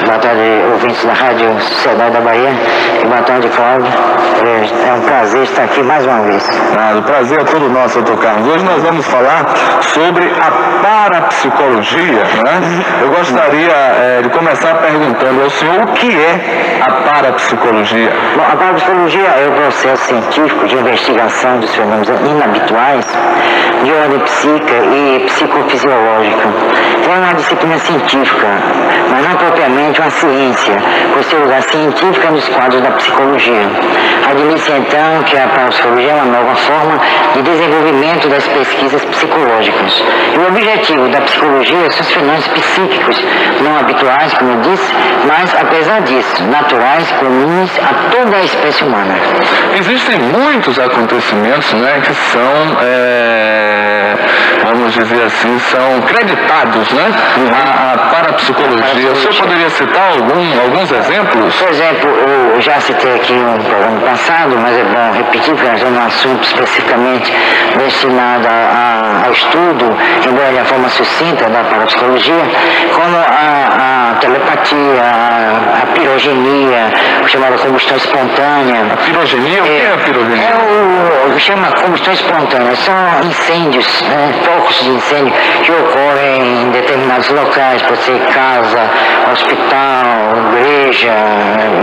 boa tarde, ouvintes da Rádio Sociedade da Bahia. E boa tarde, Cláudio. É um prazer estar aqui mais uma vez. O prazer é todo nosso, Dr. Carlos. Hoje nós vamos falar sobre a parapsicologia, né? Eu gostaria de começar perguntando ao senhor o que é a parapsicologia. Bom, a parapsicologia é o processo científico de investigação dos fenômenos inabituais de ordem psíquica e psicofisiológica. É uma disciplina científica, mas não propriamente uma ciência, por ser lugar científica nos quadros da psicologia. Admite-se então que a parapsicologia é uma nova forma de desenvolvimento das pesquisas psicológicas. E o objetivo da psicologia são os fenômenos psíquicos, não habituais, como eu disse, mas, apesar disso, naturais, comuns a toda a espécie humana. Existem muitos acontecimentos, né, que são, vamos dizer assim, são creditados, né, à parapsicologia. O senhor poderia citar alguns exemplos? Por exemplo, eu já citei aqui um programa passado, mas é bom repetir, porque nós temos um assunto especificamente destinado ao estudo, embora de uma forma sucinta da parapsicologia, como a telepatia, a pirogenia, o chamado combustão espontânea. A pirogenia? O que é a pirogenia? É o que chama combustão espontânea. São incêndios, focos de incêndio que ocorrem em determinados locais, pode ser casa, hospital, igreja,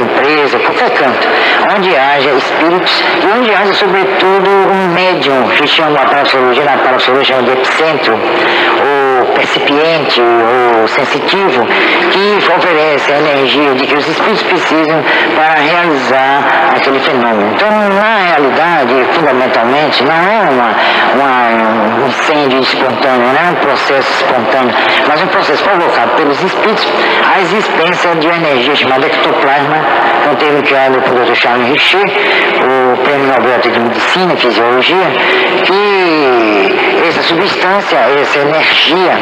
empresa, qualquer canto, onde haja espíritos e onde haja, sobretudo, um médium, que chama na parapsicologia chama de epicentro, ou percipiente, ou sensitivo, que oferece a energia de que os espíritos precisam para realizar aquele fenômeno. Então, na realidade, fundamentalmente, não é um incêndio espontâneo, não é um processo espontâneo, mas um processo provocado pelos espíritos, a existência de uma energia chamada ectoplasma, um termo criado pelo Dr. Charles Richer, o Prêmio Nobel de Medicina e Fisiologia, que essa substância, essa energia,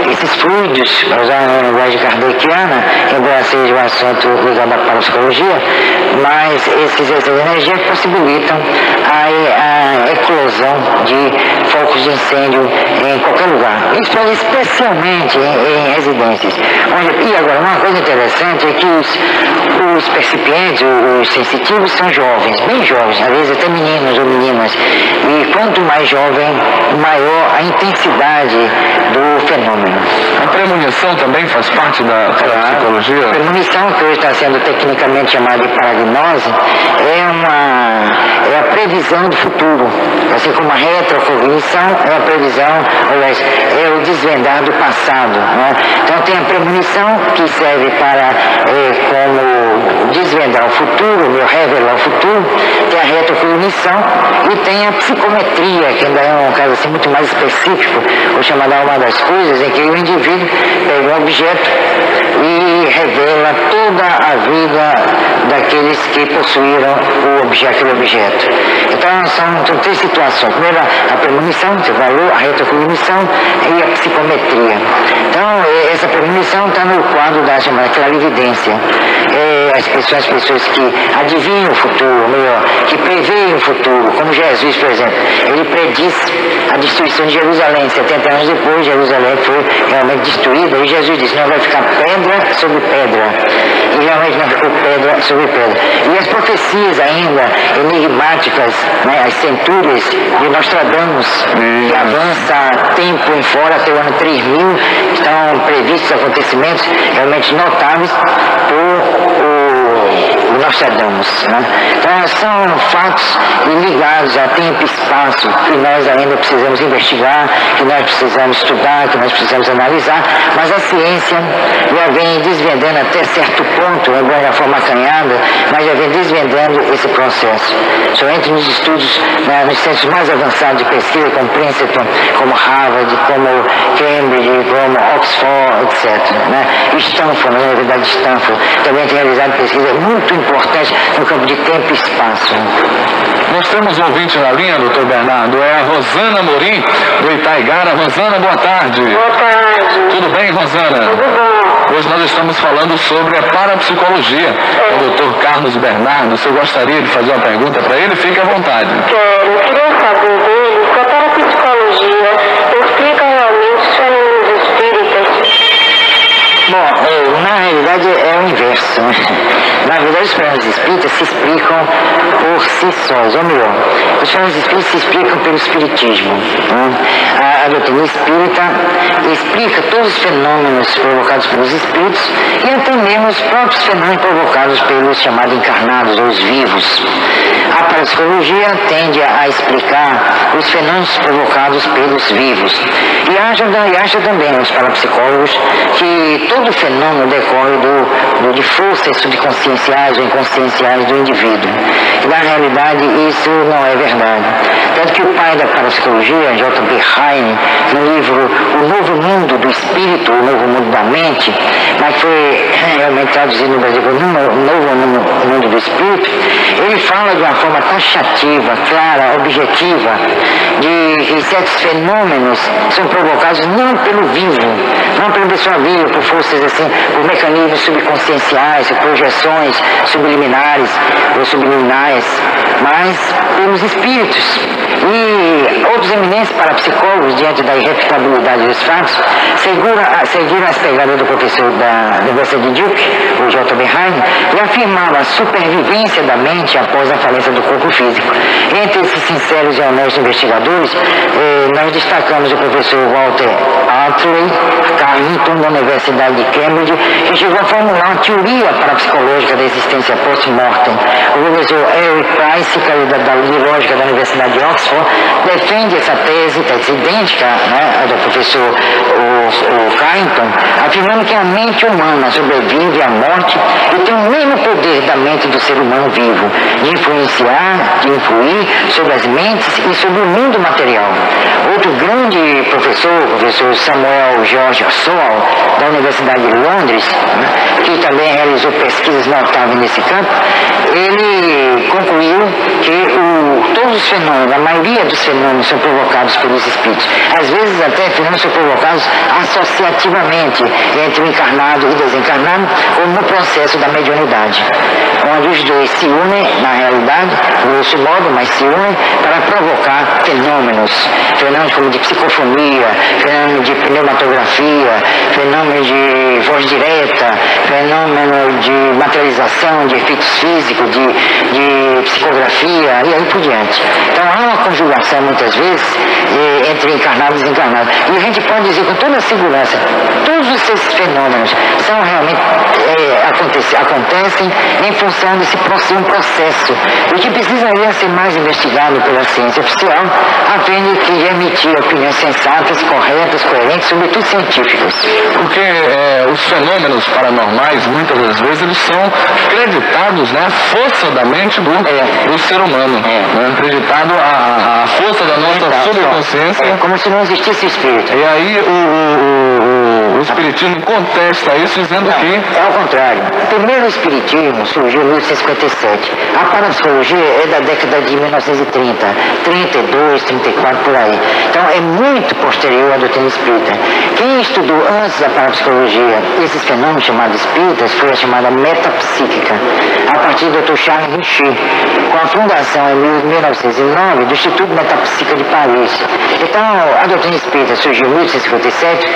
esses fluidos, usando a linguagem kardeciana, embora seja um assunto ligado à parapsicologia, mas essas energias possibilitam a eclosão de focos de incêndio em qualquer lugar. Isso é especialmente em residências. E agora, uma coisa interessante é que os percipientes, os sensitivos, são jovens, bem jovens, às vezes até meninos ou meninas. E quanto mais jovem, maior a intensidade do fenômeno. A premonição também faz parte da psicologia? A premonição, que hoje está sendo tecnicamente chamada de paragnose, é a previsão do futuro. Assim como a retrocognição é a previsão, aliás, é o desvendar do passado. Né? Então tem a premonição, que serve para como desvendar o futuro, revelar o futuro, tem a retrocognição e tem a psicometria, que ainda é um caso assim muito mais específico, ou chamada alma das coisas, em que o indivíduo pega um objeto e revela toda a vida daqueles que possuíram aquele objeto. Então são três situações. Primeiro, a premonição, você falou, a retrocognição e a psicometria. Então, essa premonição está no quadro da chamada clarividência. As pessoas que adivinham o futuro, melhor, que preveem o futuro, como Jesus, por exemplo. Ele predisse a destruição de Jerusalém. 70 anos depois, Jerusalém foi realmente destruída, e Jesus disse: não vai ficar pedra sobre pedra. E realmente não ficou pedra sobre pedra. E as profecias ainda enigmáticas, né, as centúrias de Nostradamus, que avança tempo em fora até o ano 3000, estão previstos acontecimentos realmente notáveis por Nostradamus. Né? Então são fatos ligados a tempo e espaço que nós ainda precisamos investigar, que nós precisamos estudar, que nós precisamos analisar, mas a ciência já vem desvendando até certo ponto, embora de uma forma acanhada, mas já vem desvendando esse processo. Somente nos estudos, nos centros mais avançados de pesquisa, como Princeton, como Harvard, como Cambridge, como Oxford, etc. Né? Stanford, na Universidade de Stanford, também tem realizado pesquisa muito importante no campo de tempo e espaço. Nós temos um ouvinte na linha, doutor Bernardo, é a Rosana Morim, do Itaigara. Rosana, boa tarde. Boa tarde. Tudo bem, Rosana? Tudo bom. Hoje nós estamos falando sobre a parapsicologia. O doutor Carlos Bernardo, você gostaria de fazer uma pergunta para ele? Fique à vontade. Eu queria saber dele se a parapsicologia explica realmente os fenômenos espíritas. Bom, na realidade verdade, é o inverso. Na verdade, os fenômenos espíritas se explicam por si sós, ou melhor, os fenômenos espíritas se explicam pelo espiritismo. A doutrina espírita explica todos os fenômenos provocados pelos espíritos e até mesmo os próprios fenômenos provocados pelos chamados encarnados, ou os vivos. A parapsicologia tende a explicar os fenômenos provocados pelos vivos. E acha também os parapsicólogos que todo fenômeno decorre de forças subconscienciais ou inconscienciais do indivíduo. E na realidade isso não é verdade. Tanto que o pai da parapsicologia, J.B. Heine, no livro O Novo Mundo do Espírito, O Novo Mundo da Mente, mas foi realmente traduzido no Brasil como O Novo Mundo do Espírito, ele fala de uma forma taxativa, clara, objetiva, de que certos fenômenos são provocados não pelo vivo, não pela pessoa viva, por forças assim, por mecanismos subconscienciais, projeções subliminares ou subliminais, mas pelos espíritos. E outros eminentes parapsicólogos, diante da irrefutabilidade dos fatos, seguiram as pegadas do professor da Universidade de Duke, o J.B. Heine, e afirmavam a supervivência da mente após a falência do corpo físico. Entre esses sinceros e honestos investigadores, nós destacamos o professor Walter Hartley Carrington, da Universidade de Cambridge, que chegou a formular uma teoria parapsicológica da existência post-mortem. O professor Eric Price, da Lógica da Universidade de Oxford, defende essa tese idêntica, né, do professor Carrington, afirmando que a mente humana sobrevive à morte e tem o mesmo poder da mente do ser humano vivo, de influenciar, de influir sobre as mentes e sobre o mundo material. Outro grande professor, o professor Samuel George Sowell, da Universidade de Londres, né, que também realizou pesquisas notáveis nesse campo, ele concluiu que todos os fenômenos, a maioria dos fenômenos são provocados pelos espíritos. Às vezes até fenômenos são provocados associativamente entre o encarnado e o desencarnado, ou no processo da mediunidade, onde os dois se unem, na realidade, grosso modo, mas se unem para provocar fenômenos como de psicofonia, fenômeno de pneumatografia, fenômeno de voz direta, fenômeno de materialização de efeitos físicos, de psicografia e aí por diante. Então há uma conjugação muitas vezes entre encarnados e desencarnados. E a gente pode dizer com toda segurança, todos esses fenômenos são realmente acontecem em função desse processo e que precisaria ser mais investigado pela ciência oficial a fim de que emitir opiniões sensatas, corretas, coerentes, sobretudo científicas. Porque os fenômenos paranormais, muitas das vezes, eles são acreditados, né, à força da mente do ser humano, né, acreditado à força da nossa subconsciência. Como se não existisse espírito. E aí o espiritismo contesta isso, dizendo que... É ao contrário. Primeiro o espiritismo surgiu em 1857. A parapsicologia é da década de 1930, 32, 34, por aí. Então é muito posterior à doutrina espírita. Quem estudou antes da parapsicologia esses fenômenos chamados espíritas foi a chamada metapsíquica, a partir do Dr. Charles Richer, com a fundação em 1909 do Instituto Metapsíquica de Paris. Então a doutrina espírita surgiu em 1857,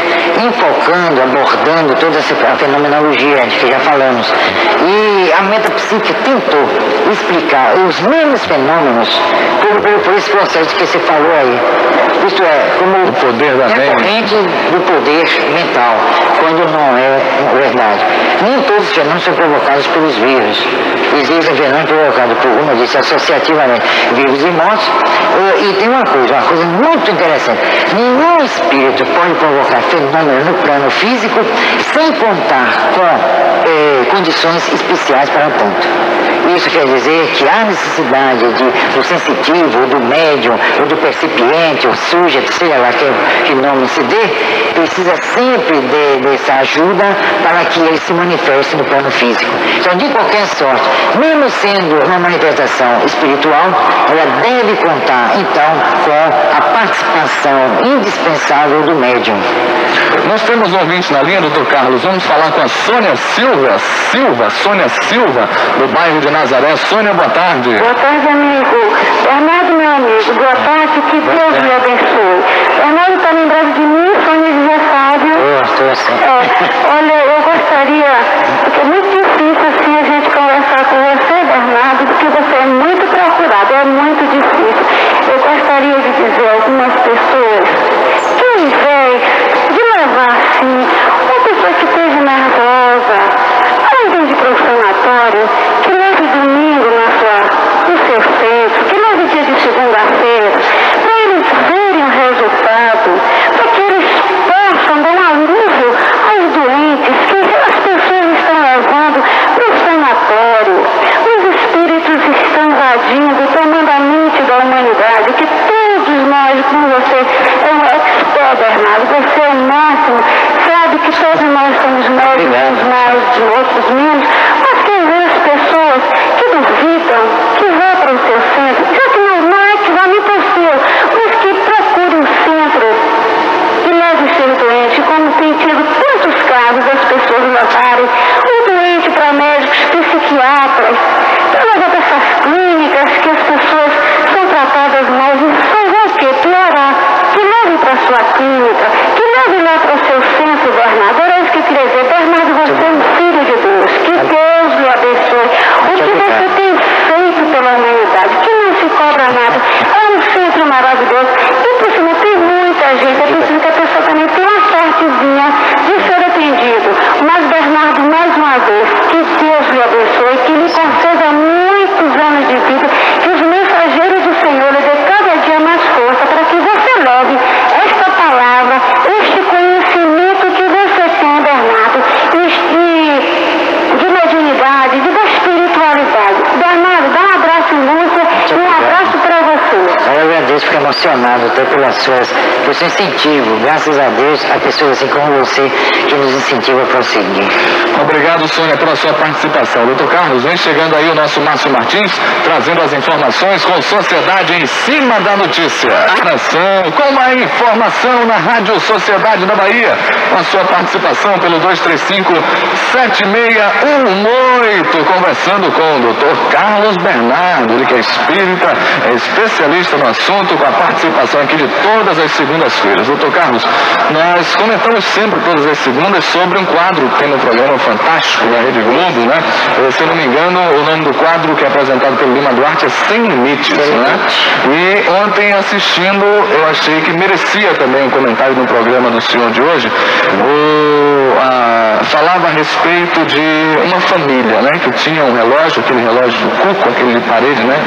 enfocando, abordando toda essa fenomenologia de que já falamos. E a metapsíquica tentou explicar os mesmos fenômenos por esse processo que você falou aí. Isto é, como o poder da decorrente do poder mental, quando não é verdade. Nem todos os fenômenos são provocados pelos vírus. Existem fenômenos provocados por, como eu disse, associativamente, vivos e mortos. E tem uma coisa muito interessante. Nenhum espírito pode provocar fenômenos no plano físico sem contar com condições especiais para tanto. Isso quer dizer que há necessidade do sensitivo, do médium, ou do percipiente, ou sujeito, seja lá que nome se dê, precisa sempre dessa ajuda para que ele se manifeste no plano físico. Então, de qualquer sorte, mesmo sendo uma manifestação espiritual, ela deve contar, então, com a participação indispensável do médium. Nós temos um ouvinte na linha, doutor Carlos. Vamos falar com a Sônia Silva, do bairro de Nazaré. Sônia, boa tarde. Boa tarde, amigo. Bernardo, meu amigo, boa tarde, que Deus me abençoe. Bernardo está lembrado de mim, Sônia José Fábio, Estou sim. Olha, eu gostaria, porque é muito difícil assim a gente conversar com você, Bernardo, porque você é muito procurado, é muito difícil. Eu gostaria de dizer a algumas pessoas que ao invés de levar assim, uma pessoa que esteja nervosa, ao invés de ir para o sanatório, que leve domingo no seu centro, que leve dia de segunda-feira, para eles verem o resultado, para que eles possam dar um alívio aos doentes que as pessoas estão levando para o sanatório. Os espíritos estão invadindo, tomando a mente da humanidade, que todos nós, como você é um expert, Bernardo, você é o máximo, sabe que todos nós somos médicos, uns mais, de outros menos, mas quem vê as pessoas que duvidam, que vão para o seu centro, já que não é que vá nem para o seu, mas que procure o centro e leve o seu doente, como tem tido tantos casos das pessoas levarem o doente para médicos psiquiatras, para levar para essas clínicas que as pessoas são tratadas mal e fazer o quê? Piorar. Que leve para a sua clínica, que leve lá para o seu centro, Bernardo. Era isso que eu queria dizer. Bernardo, você é um filho de Deus. Que Deus lhe abençoe. O que você tem feito pela humanidade, que não se cobra nada. É um centro maravilhoso. E por cima tem muita gente. É preciso que a pessoa também tenha uma sortezinha de ser atendido. Mas, Bernardo, mais uma vez, que Deus lhe abençoe, que lhe conceda muitos anos de vida, que os mensageiros do Senhor lhe dê cada dia mais força para que você leve esta palavra, este conhecimento que você tem, Bernardo, de mediunidade, da espiritualidade. Bernardo, dá um abraço em Lúcia e um abraço para você. Eu agradeço, fico emocionado até pelo seu incentivo. Graças a Deus, há pessoas assim como você que nos incentivam a prosseguir. Obrigado, Sônia, pela sua participação. Doutor Carlos, vem chegando aí o nosso Márcio Martins, trazendo as informações com Sociedade em Cima da Notícia. Com a informação na Rádio Sociedade da Bahia, com a sua participação pelo 235-7618, conversando com o doutor Carlos Bernardo, ele que é espírita, é especialista no assunto, com a participação aqui de todas as segundas-feiras. Doutor Carlos, nós comentamos sempre todas as segundas sobre um quadro que tem no programa Fantástico da Rede Globo, né? Se eu não me engano, o nome do quadro que é apresentado pelo Lima Duarte é Sem Limites, né? E ontem assistindo, eu achei que merecia também um comentário no programa do senhor de hoje. Falava a respeito de uma família, né? Que tinha um relógio, aquele relógio do cuco, aquele de parede, né?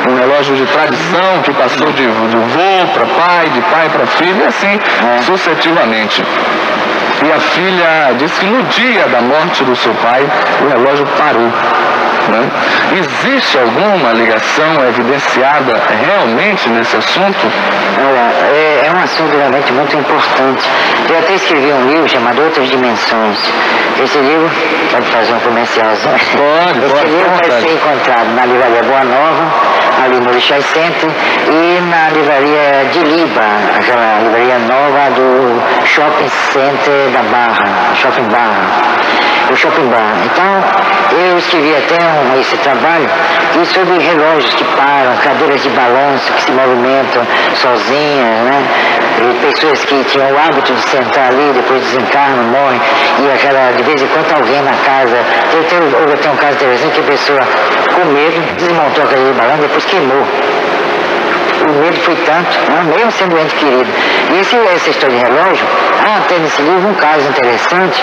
Um relógio de tradição que passou de vô para pai, de pai para filho, e assim sucessivamente. E a filha disse que no dia da morte do seu pai, o relógio parou. Né? Existe alguma ligação evidenciada realmente nesse assunto? É um assunto realmente muito importante. Eu até escrevi um livro chamado Outras Dimensões. Esse livro, pode fazer um comercialzinho? Pode. Esse livro vai ser encontrado na livraria Boa Nova, ali no Lixai Center, e na livraria de Liba, aquela livraria nova do Shopping Center da Barra, Shopping Barra. O Shopping Bar. Então, eu escrevi até esse trabalho e sobre relógios que param, cadeiras de balanço que se movimentam sozinhas, né? E pessoas que tinham o hábito de sentar ali, depois desencarnam, morrem, e de vez em quando alguém na casa. Houve até um caso interessante que a pessoa, com medo, desmontou a cadeira de balanço e depois queimou. O medo foi tanto, né? Mesmo sendo ente querido. E essa história de relógio, até nesse livro um caso interessante,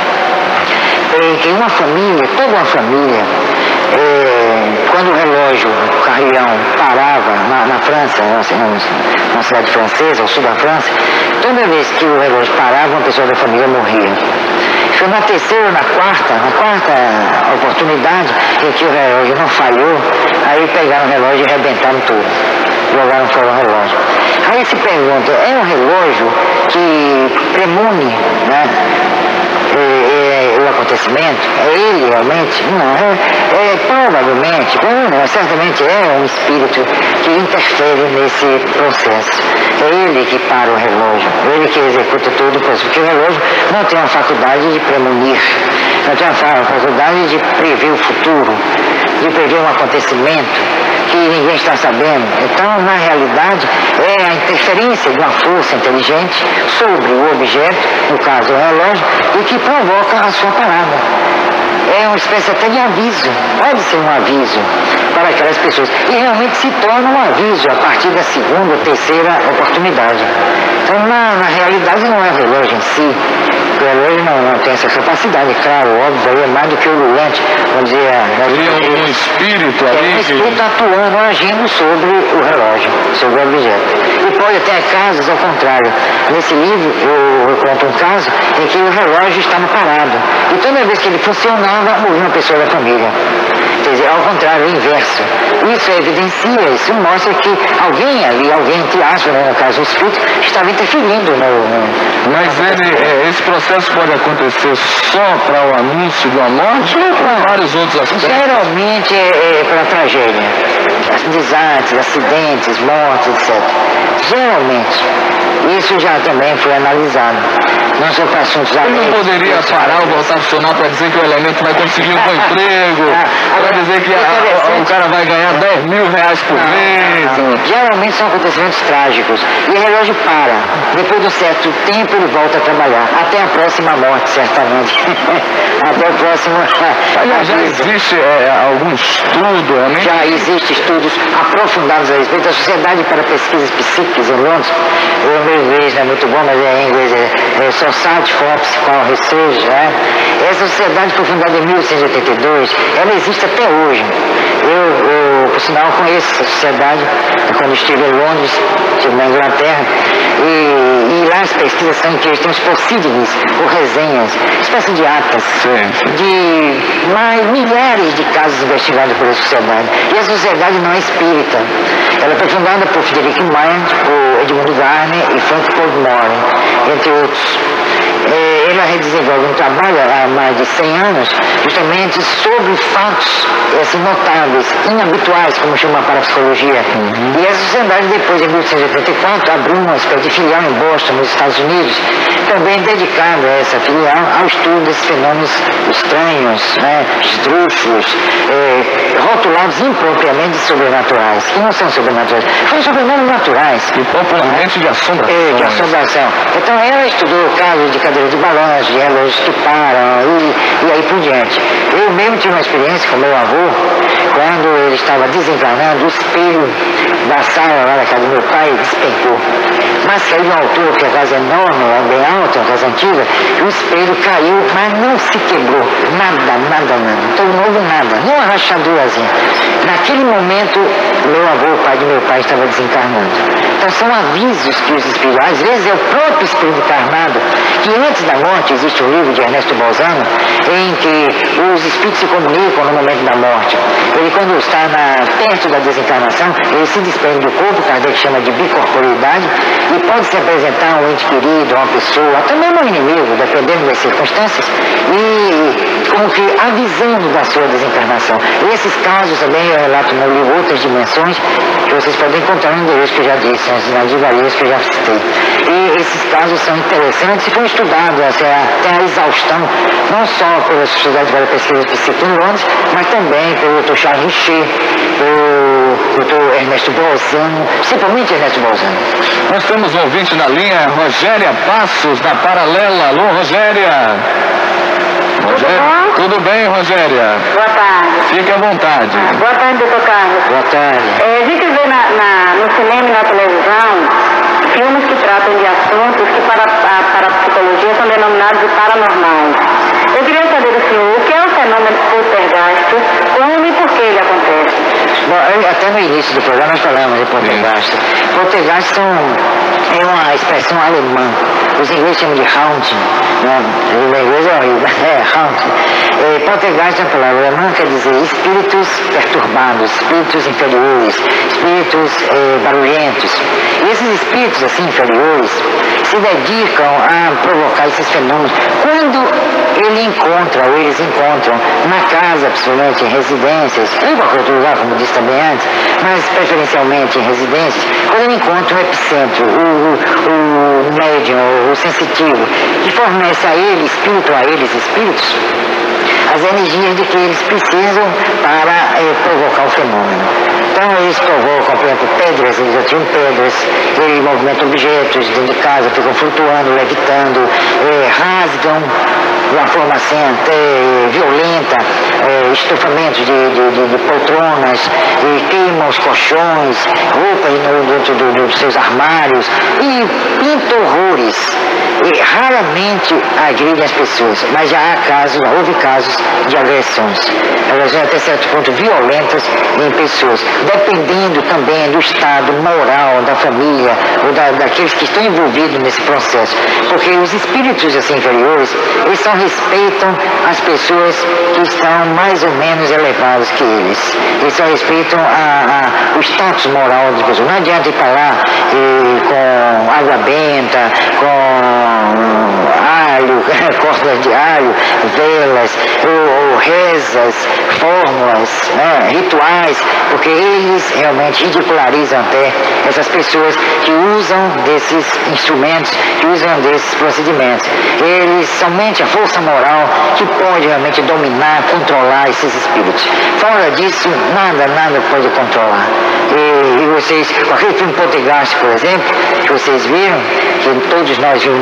que uma família, toda uma família, quando o relógio, o carrilhão, parava na França, na cidade francesa, ao sul da França, toda vez que o relógio parava, uma pessoa da família morria. Foi na terceira ou na quarta oportunidade em que o relógio não falhou, aí pegaram o relógio e arrebentaram tudo. Jogaram fora o relógio. Aí se pergunta, é um relógio que premune, né? O acontecimento? É ele realmente? Não, provavelmente, certamente é um espírito que interfere nesse processo. É ele que para o relógio, ele que executa todo o processo, porque o relógio não tem a faculdade de premunir, não tem a faculdade de prever o futuro, de prever um acontecimento que ninguém está está sabendo. Então, na realidade, é a interferência de uma força inteligente sobre o objeto, no caso o relógio, e que provoca a sua parada. É uma espécie até de aviso, pode ser um aviso para aquelas pessoas. E realmente se torna um aviso a partir da segunda ou terceira oportunidade. Então, na realidade, não é o relógio em si. O relógio não tem essa capacidade, claro, óbvio, aí é mais do que o lulante, vamos dizer... Seria um espírito ali? É um espírito atuando, agindo sobre o relógio, sobre o objeto. E pode até casos ao contrário. Nesse livro, eu conto um caso em que o relógio estava parado. E toda vez que ele funcionava, morria uma pessoa da família. Quer dizer, ao contrário, o inverso. Isso evidencia, isso mostra que alguém ali, alguém entre aspas, no caso o espírito, estava interferindo no... Mas esse processo pode acontecer só para o anúncio de uma morte ou para vários outros aspectos? Geralmente é para tragédia. Desastres, acidentes, mortes, etc. Geralmente. Isso já também foi analisado. Não só para assuntos... Ele não poderia parar ou voltar a funcionar para dizer que o elemento vai conseguir um bom emprego, para dizer que o cara vai ganhar 10 mil reais por mês. Geralmente são acontecimentos trágicos. E o relógio para. Depois de um certo tempo ele volta a trabalhar. Até a próxima morte, certamente. Até o próximo... Já existe algum estudo, realmente? Já existem estudos aprofundados a respeito da Sociedade para Pesquisas Psíquicas em Londres. O meu inglês não é muito bom, mas em inglês é Society for Psychical Research, né? Essa sociedade foi fundada em 1882, ela existe até hoje. Eu por sinal, conheço essa sociedade quando estive em Londres, estive na Inglaterra, e lá as pesquisas são que tem os proceedings, ou resenhas, espécie de atas, de mais milhares de casos investigados pela sociedade. E a sociedade não é espírita. Ela foi fundada por Frederick Meyer, por Edmund Garner e Frank Podmore, entre outros. Ela desenvolve um trabalho há mais de 100 anos justamente sobre fatos notáveis, inabituais, como chama a parapsicologia. E a sociedade, depois, em 1884, abriu uma espécie de filial em Boston, nos Estados Unidos, também dedicada a essa filial ao estudo desses fenômenos estranhos, né, esdrúxulos, rotulados impropriamente de sobrenaturais, que não são sobrenaturais, são fenômenos naturais. E popularmente de assombração. De assombração. Então ela estudou casos de cadeiras de balões, de relógios que param e aí por diante. Eu mesmo tive uma experiência com meu avô, quando ele estava desencarnando, o espelho da sala lá da casa do meu pai despencou. Mas caiu de uma altura, que a casa é enorme, é bem alta, uma casa antiga, e o espelho caiu, mas não se quebrou. Nada. Então não houve nada, nem uma rachadurazinha. Naquele momento, meu avô, o pai do meu pai, estava desencarnando. Então são avisos que os espíritos, às vezes é o próprio espírito encarnado, que antes da morte, existe um livro de Ernesto Bolzano, em que os espíritos se comunicam no momento da morte. Ele, quando está perto da desencarnação, ele se desprende do corpo, Kardec chama de bicorporeidade, e pode se apresentar um ente querido, uma pessoa, até mesmo um inimigo, dependendo das circunstâncias, e como que avisando da sua desencarnação. Esses casos também eu relato no livro Outras Dimensões, que vocês podem encontrar no endereço que eu já disse, nas livrarias que eu já citei. E esses casos são interessantes e foram estudados até a exaustão, não só pela Sociedade para Pesquisas Psíquicas em Londres, mas também pelo Dr. Charles Richer, pelo Dr. Ernesto Bolzano, principalmente Ernesto Bolzano. Nós temos um ouvinte na linha, Rogéria Passos, da Paralela. Alô, Rogéria. Tudo bem, Rogéria? Boa tarde. Fique à vontade. Boa tarde, doutor Carlos. Boa tarde. A gente vê no cinema e na televisão filmes que tratam de assuntos que para a psicologia são denominados de paranormais. Eu queria saber do senhor o que é o fenômeno poltergeist, como e por que ele acontece. Bom, até no início do programa nós falamos de poltergeist. Poltergeist é uma expressão alemã. Os ingleses chamam de haunting, né? O inglês é horrível, haunting. Poltergeist é uma palavra alemã, quer dizer espíritos perturbados, espíritos inferiores, espíritos barulhentos. E esses espíritos assim inferiores se dedicam a provocar esses fenômenos quando eles encontram na casa, principalmente em residências, em qualquer outro lugar, como disse também antes, mas preferencialmente em residências, quando ele encontra o epicentro, o médium, o sensitivo, que fornece a ele, espíritos, as energias de que eles precisam para provocar o fenômeno. Então eles provocam, por exemplo, pedras, eles atiram pedras, eles movimentam objetos dentro de casa, ficam flutuando, levitando, rasgam de uma forma assim até violenta, estufamentos de poltronas, queimam os colchões, roupas dentro dos seus armários e pintam horrores. E raramente agridem as pessoas, mas já houve casos de agressões. Elas são até certo ponto violentas em pessoas, dependendo também do estado moral da família ou daqueles que estão envolvidos nesse processo. Porque os espíritos assim inferiores, eles só respeitam as pessoas que estão mais ou menos elevadas que eles. Eles só respeitam o status moral das pessoas. Não adianta ir para lá com água benta, com alho, cordas de alho, velas, ou rezas, fórmulas, rituais, porque eles realmente ridicularizam até essas pessoas que usam desses instrumentos, que usam desses procedimentos. Eles, somente a força moral que pode realmente dominar, controlar esses espíritos. Fora disso, nada pode controlar. E vocês, com aquele filme Poltergeist, por exemplo, que vocês viram, que todos nós vimos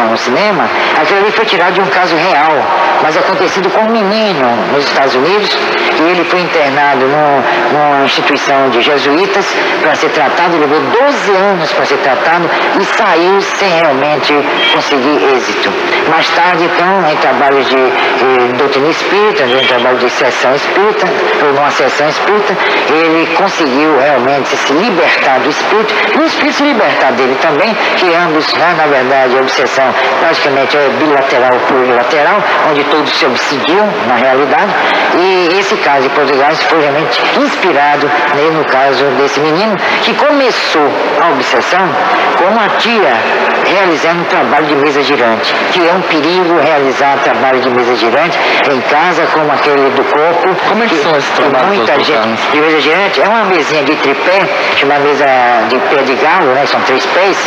no cinema, aquilo ali foi tirado de um caso real, mas acontecido com um menino nos Estados Unidos, e ele foi internado numa instituição de jesuítas para ser tratado, levou 12 anos para ser tratado e saiu sem realmente conseguir êxito. Mais tarde, então, em trabalhos de doutrina espírita, em trabalho de sessão espírita, ou numa sessão espírita, ele conseguiu realmente se libertar do espírito, e o espírito se libertar dele também, que ambos, na verdade, a obsessão praticamente é bilateral, plurilateral, onde todos se obsidiam, na realidade, e esse caso de Poltergeist foi realmente inspirado no caso desse menino, que começou a obsessão com uma tia realizando um trabalho de mesa girante, que é um perigo realizar trabalho de mesa girante em casa, como aquele do corpo. Como é que são esses trabalhos? Muita gente de mesa girante, é uma mesinha de tripé, chama mesa de pé de galo, né? São 3 pés,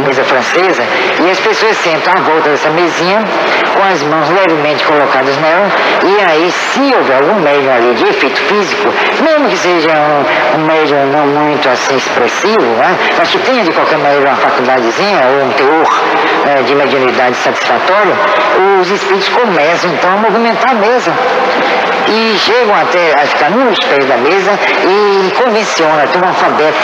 mesa francesa, e as pessoas sentam à volta dessa mesinha, com as mãos levemente colocadas nela, e aí, se houver algum médium ali de efeito físico, mesmo que seja um médium não muito assim expressivo, né? Mas que tenha de qualquer maneira uma faculdadezinha ou um teor de mediunidade satisfatório, os espíritos começam então a movimentar a mesa e chegam até a ficar nos pés da mesa e convencionam até um alfabeto.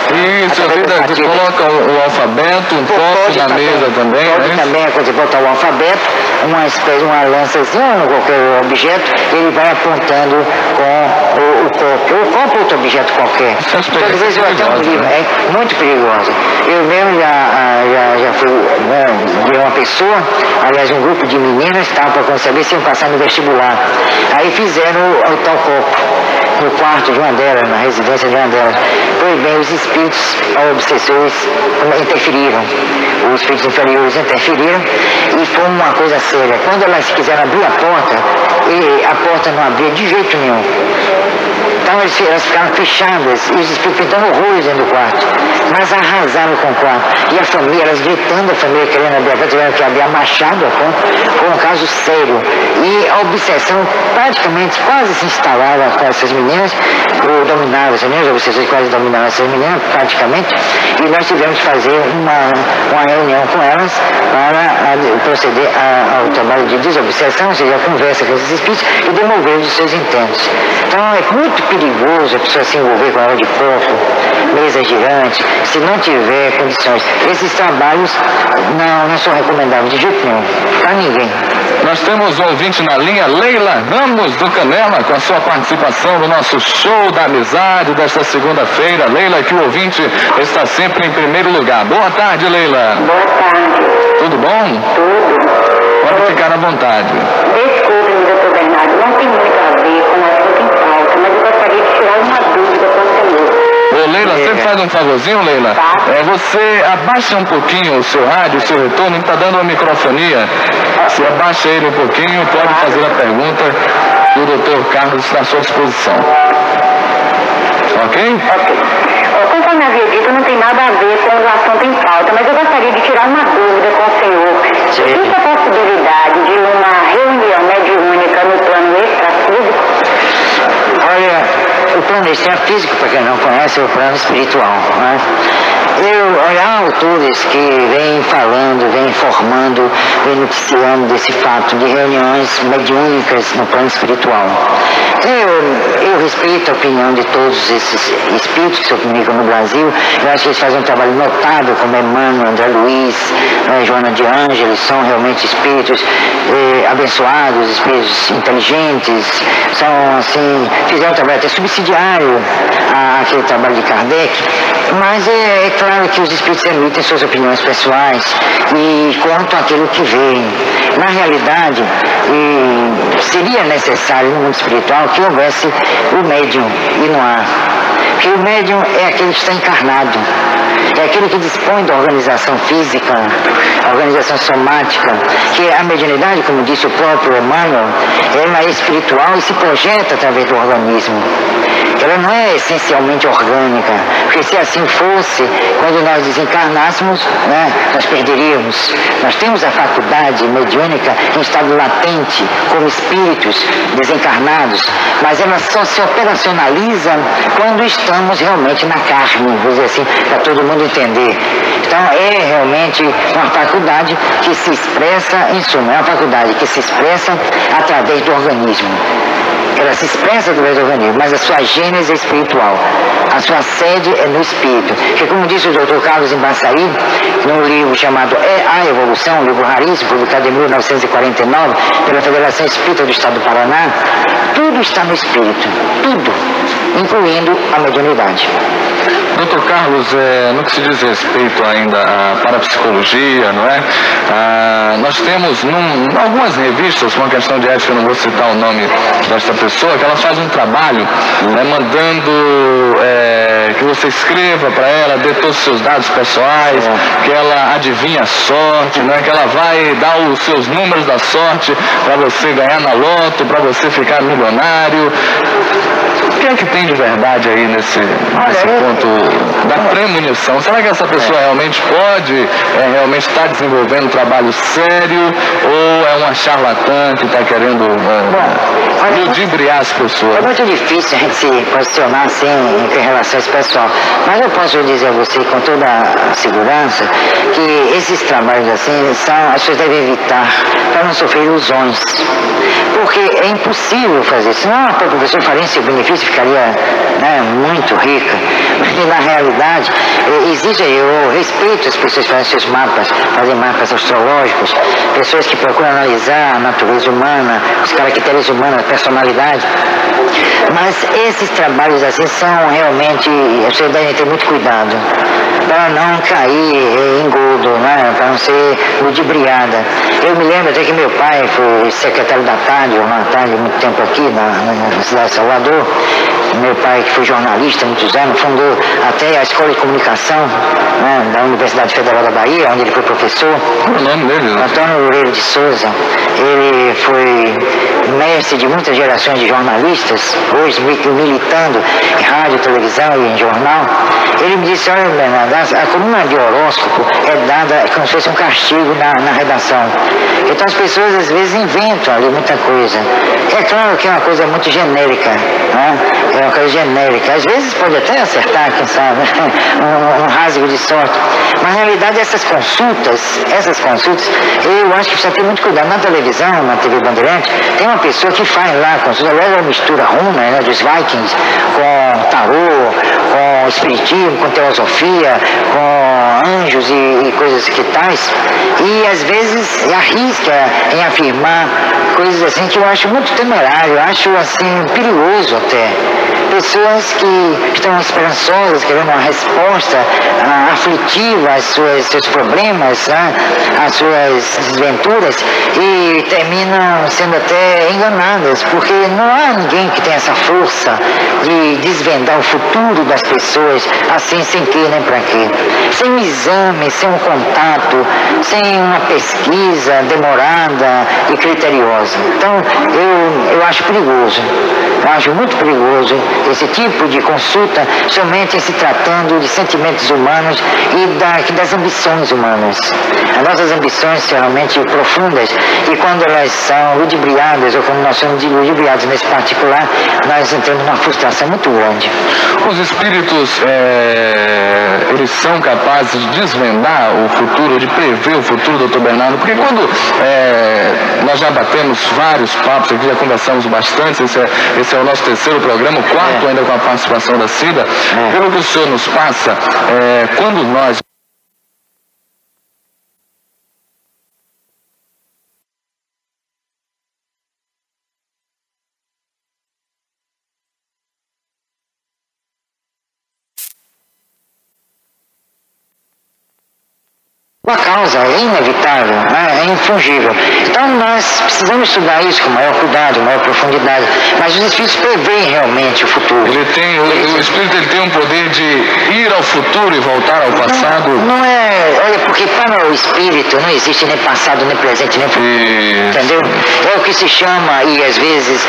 Isso, você coloca o alfabeto, um copo na mesa também. Pode também, quando você botar o alfabeto, uma lançazinha ou qualquer objeto, ele vai apontando com o copo. O copo é outro objeto qualquer. Às vezes eu até um livro, é muito perigoso. Eu mesmo já fui de uma pessoa, aliás, um grupo de meninas estavam para saber se iam passar no vestibular. Aí fizeram o tal copo no quarto de uma delas, na residência de uma delas. Pois bem, os espíritos obsessores interferiram, os espíritos inferiores interferiram, e foi uma coisa séria. Quando elas quiseram abrir a porta não abria de jeito nenhum. Então elas ficaram fechadas, e os espíritos pintando horrores dentro do quarto, mas arrasaram com o quarto. E a família, elas gritando, a família querendo abrir a porta, tiveram que abrir a machado a porta, foi um caso sério. E a obsessão praticamente quase se instalava com essas meninas, ou dominava essas meninas, as obsessões quase dominavam essas meninas, praticamente, e nós tivemos que fazer uma reunião com elas para proceder ao trabalho de desobsessão, ou seja, a conversa com esses espíritos e demover os seus intentos. Então é muito perigoso a pessoa se envolver com a de corpo, mesa girante, se não tiver condições. Esses trabalhos não são recomendáveis de jeito nenhum, para ninguém. Nós temos um ouvinte na linha, Leila Ramos do Canela, com a sua participação no nosso show da amizade desta segunda-feira. Leila, que o ouvinte está sempre em primeiro lugar. Boa tarde, Leila. Boa tarde. Tudo bom? Tudo. Pode ficar à vontade. Desculpe-me, doutor Bernardo, não tem muito a ver com o assunto em pauta, mas eu gostaria de tirar uma dúvida com o senhor. Ô, Leila, você faz um favorzinho, Leila? Tá. Você abaixa um pouquinho o seu rádio, o seu retorno, está dando uma microfonia. Você abaixa ele um pouquinho, pode fazer a pergunta que o doutor Carlos está à sua disposição. Ok? Conforme havia dito, não tem nada a ver com o assunto em pauta, mas eu gostaria de tirar uma dúvida com o senhor. Existe a possibilidade de uma reunião mediúnica no O plano extrafísico, para quem não conhece, é o plano espiritual. Né? Há autores que vêm falando, vêm informando, vêm noticiando desse fato de reuniões mediúnicas no plano espiritual. Eu respeito a opinião de todos esses espíritos que se comunicam no Brasil. Eu acho que eles fazem um trabalho notável, como Emmanuel, André Luiz, Joana de Ângeles, são realmente espíritos abençoados, espíritos inteligentes, são assim, fizeram um trabalho até subsidiário àquele trabalho de Kardec, mas é claro que os espíritos emitem suas opiniões pessoais e contam aquilo que veem. Na realidade, seria necessário no mundo espiritual que houvesse o médium, e não há. Porque o médium é aquele que está encarnado, é aquele que dispõe da organização física, a organização somática, que a mediunidade, como disse o próprio Emmanuel, ela é espiritual e se projeta através do organismo. Ela não é essencialmente orgânica, porque se assim fosse, quando nós desencarnássemos, né, nós perderíamos. Nós temos a faculdade mediúnica em estado latente, como espíritos desencarnados, mas ela só se operacionaliza quando estamos realmente na carne, vou dizer assim, para todo mundo entender. Então é realmente uma faculdade que se expressa, em suma, é uma faculdade que se expressa através do organismo. Ela se expressa através do organismo, mas a sua gênese é espiritual. A sua sede é no espírito. Porque, como disse o Dr. Carlos Embaçaí, num livro chamado A Evolução, um livro raríssimo, publicado em 1949, pela Federação Espírita do Estado do Paraná, tudo está no espírito. Tudo. Incluindo a mediunidade. Dr. Carlos, no que se diz respeito ainda à parapsicologia, não é? Nós temos algumas revistas, uma questão de ética, eu não vou citar o nome desta pessoa, que ela faz um trabalho mandando que você escreva para ela, dê todos os seus dados pessoais, que ela adivinha a sorte, né? Que ela vai dar os seus números da sorte para você ganhar na loto, para você ficar milionário. O que é que tem de verdade aí nesse ponto da premonição? Será que essa pessoa realmente pode realmente estar desenvolvendo um trabalho sério, ou é uma charlatã que está querendo ludibriar as pessoas? É muito difícil a gente se posicionar assim em relação a esse pessoal, mas eu posso dizer a você com toda a segurança que esses trabalhos assim as pessoas devem evitar para não sofrer ilusões, porque é impossível fazer, senão a professora faria seu benefício, ficaria muito rica, mas na realidade exige, eu respeito as pessoas que fazem seus mapas, fazem mapas astrológicos, pessoas que procuram analisar a natureza humana, os caracteres humanos, a personalidade, mas esses trabalhos assim são realmente, vocês devem ter muito cuidado para não cair em engodo, né? Para não ser ludibriada. Eu me lembro até que meu pai foi secretário da tarde, muito tempo aqui na cidade de Salvador. Meu pai, que foi jornalista há muitos anos, fundou até a Escola de Comunicação, né, da Universidade Federal da Bahia, onde ele foi professor. Qual é o nome dele? Antônio Loureiro de Souza. Ele foi mestre de muitas gerações de jornalistas, hoje militando em rádio, televisão e em jornal. Ele me disse: olha, Bernardo, a coluna de horóscopo é dada como se fosse um castigo na redação. Então as pessoas às vezes inventam ali muita coisa. É claro que é uma coisa muito genérica, né? É uma coisa genérica. Às vezes pode até acertar, quem sabe, um rasgo de sorte. Mas na realidade essas consultas, eu acho que precisa ter muito cuidado. Na televisão, na TV Bandeirante, tem uma pessoa que faz lá a consulta, ela mistura runa, né, dos Vikings, com tarô, com espiritismo, com teosofia, com anjos e coisas que tais, e às vezes arrisca em afirmar coisas assim que eu acho muito temerário, eu acho assim perigoso até. Pessoas que estão esperançosas, querendo uma resposta aflitiva aos seus problemas, né, às suas desventuras, e terminam sendo até enganadas, porque não há ninguém que tenha essa força de desvendar o futuro das pessoas assim, sem que nem para quê. Sem um exame, sem um contato, sem uma pesquisa demorada e criteriosa. Então, eu acho perigoso. Eu acho muito perigoso perigoso esse tipo de consulta, somente se tratando de sentimentos humanos e das ambições humanas. As nossas ambições são realmente profundas e quando elas são ludibriadas, ou quando nós somos ludibriados nesse particular, nós entramos numa frustração muito grande. Os espíritos, eles são capazes de desvendar o futuro, de prever o futuro, doutor Bernardo? Porque quando nós já batemos vários papos aqui, já conversamos bastante, esse é o nosso terceiro programa, o quarto ainda com a participação da Cida. Pelo que o senhor nos passa, quando nós... A causa é inevitável, né? É infungível. Então nós precisamos estudar isso com maior cuidado, maior profundidade. Mas os espíritos preveem realmente o futuro. O espírito ele tem um poder de ir ao futuro e voltar ao passado? Não é, olha, porque para o espírito não existe nem passado, nem presente, nem futuro. Entendeu? É o que se chama, e às vezes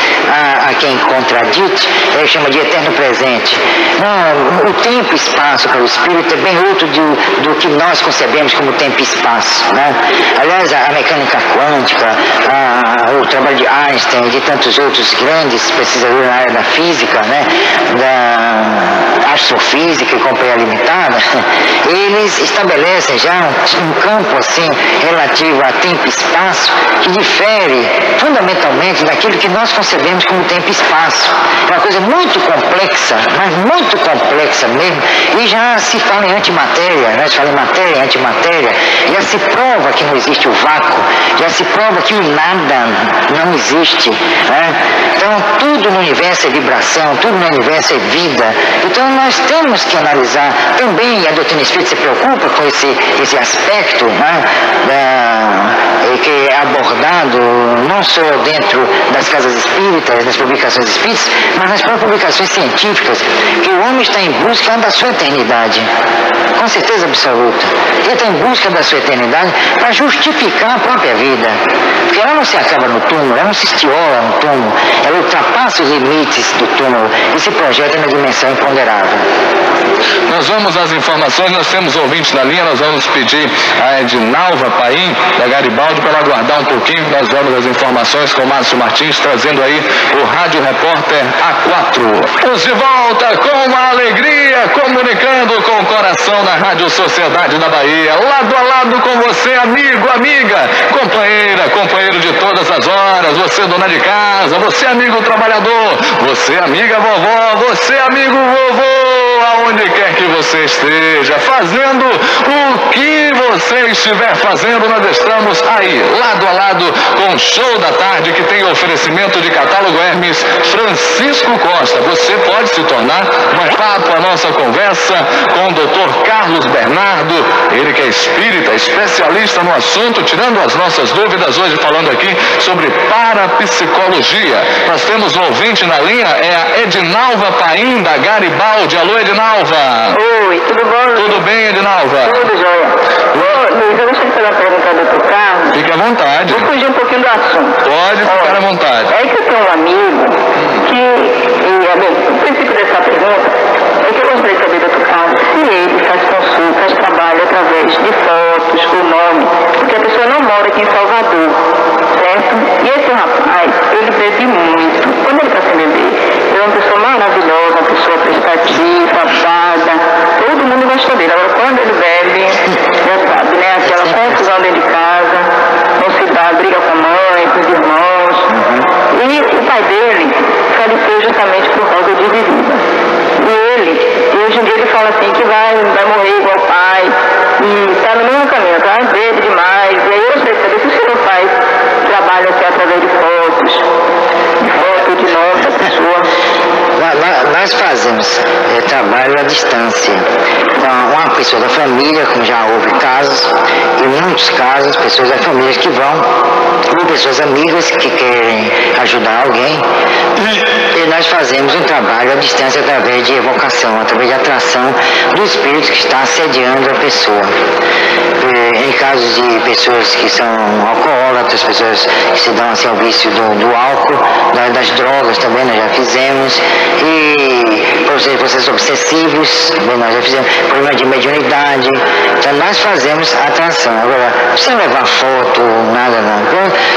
a quem contradite, ele chama de eterno presente. Não, o tempo e espaço para o espírito é bem outro do que nós concebemos como tempo e espaço, né? Aliás, a mecânica quântica, o trabalho de Einstein e de tantos outros grandes pesquisadores na área da física, né? Da astrofísica e companhia limitada, eles estabelecem já um campo assim relativo a tempo e espaço que difere fundamentalmente daquilo que nós concebemos como tempo e espaço. É uma coisa muito complexa, mas muito complexa mesmo, e já se fala em antimatéria, né? Se fala em matéria e antimatéria, já se prova que não existe o vácuo, já se prova que o nada não existe, né? Então tudo no universo é vibração, tudo no universo é vida. Então nós temos que analisar também, a doutrina espírita se preocupa com esse aspecto, né? Que é abordado não só dentro das casas espíritas, das publicações espíritas, mas nas próprias publicações científicas, que o homem está em busca da sua eternidade, com certeza absoluta. Ele está em busca da sua eternidade para justificar a própria vida, porque ela não se acaba no túmulo, ela não se estiola no túmulo, ela ultrapassa os limites do túmulo e se projeta na dimensão imponderável. Nós vamos às informações, nós temos ouvintes na linha, nós vamos pedir a Edinalva Paim, da Garibaldi, para ela aguardar um pouquinho. Nós vamos às informações com o Márcio Martins, trazendo aí o Rádio Repórter A4. Estamos de volta com uma alegria, comunicando com o coração da Rádio Sociedade da Bahia, lado a lado com você, amigo, amiga, companheiro de todas as horas, você dona de casa, você amigo trabalhador, você amiga vovó, você amigo vovô, aonde quer que você esteja, fazendo o que você estiver fazendo, nós estamos aí, lado a lado, com o Show da Tarde, que tem oferecimento de catálogo Hermes Francisco Costa. Você pode se tornar mais papo a nossa conversa com o Dr. Carlos Bernardo, ele que é espírita, especialista no assunto, tirando as nossas dúvidas, hoje falando aqui sobre parapsicologia. Nós temos um ouvinte na linha, é a Edinalva Paim, da Garibaldi. Alô, Edinalva. Oi, tudo bom? Tudo bem, Edinalva? Tudo jóia. Ô, Luiz, eu gostaria de fazer uma pergunta ao Dr. Carlos. Fique à vontade. Vou fugir um pouquinho do assunto. Pode ficar à vontade. É que eu tenho um amigo o princípio dessa pergunta é que eu gostaria de saber, Dr. Carlos, se ele faz consultas, trabalha através de fotos, o nome, porque a pessoa não mora aqui em Salvador, certo? E esse rapaz, ele bebe muito. Quando ele está sem beber, ele é uma pessoa maravilhosa, uma pessoa prestativa, dada, todo mundo gosta dele. Agora, quando ele bebe, já sabe, né? Aquela confusão dentro de casa, não se dá, briga com a mãe, com os irmãos. E o pai dele faleceu justamente por causa de bebida. E hoje em dia ele fala assim que vai morrer igual o pai, e está no mesmo caminho, tá? Bebe demais. E aí eu gostaria de saber se o senhor faz trabalho aqui através de foto, de nome da pessoa. Nós fazemos trabalho à distância. Uma pessoa da família, como já houve casos, em muitos casos, pessoas da família que vão, ou pessoas amigas que querem ajudar alguém, e nós fazemos um trabalho à distância através de evocação, através de atração do espírito que está assediando a pessoa. Em casos de pessoas que são alcoólatras, pessoas que se dão assim, ao vício do álcool, das drogas também nós já fizemos, e processos obsessivos, nós já fizemos problema de mediunidade, então nós fazemos a atração. Agora, sem levar foto, nada não.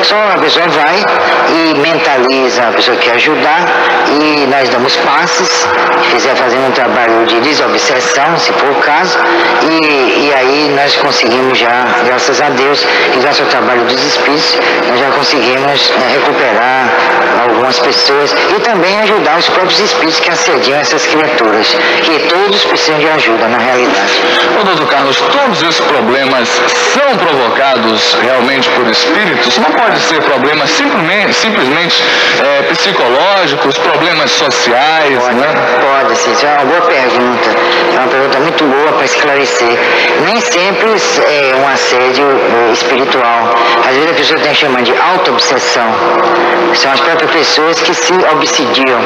Só a pessoa vai e mentaliza, a pessoa quer ajudar, e nós damos passes, se quiser fazer um trabalho de desobsessão, se for o caso, e aí nós conseguimos já, graças a Deus, e graças ao trabalho dos espíritos, nós já conseguimos recuperar algumas pessoas e também ajudar os próprios espíritos que assediam essas criaturas, que todos precisam de ajuda na realidade. Ô, doutor Carlos, todos esses problemas são provocados realmente por espíritos? Não pode ser problemas simplesmente psicológicos, problemas sociais, pode, né? Pode, sim. Isso é uma boa pergunta. É uma pergunta muito boa para esclarecer. Nem sempre é um assédio espiritual. Às vezes a pessoa tem que chamar de auto-obsessão. São as próprias pessoas que se obsidiam.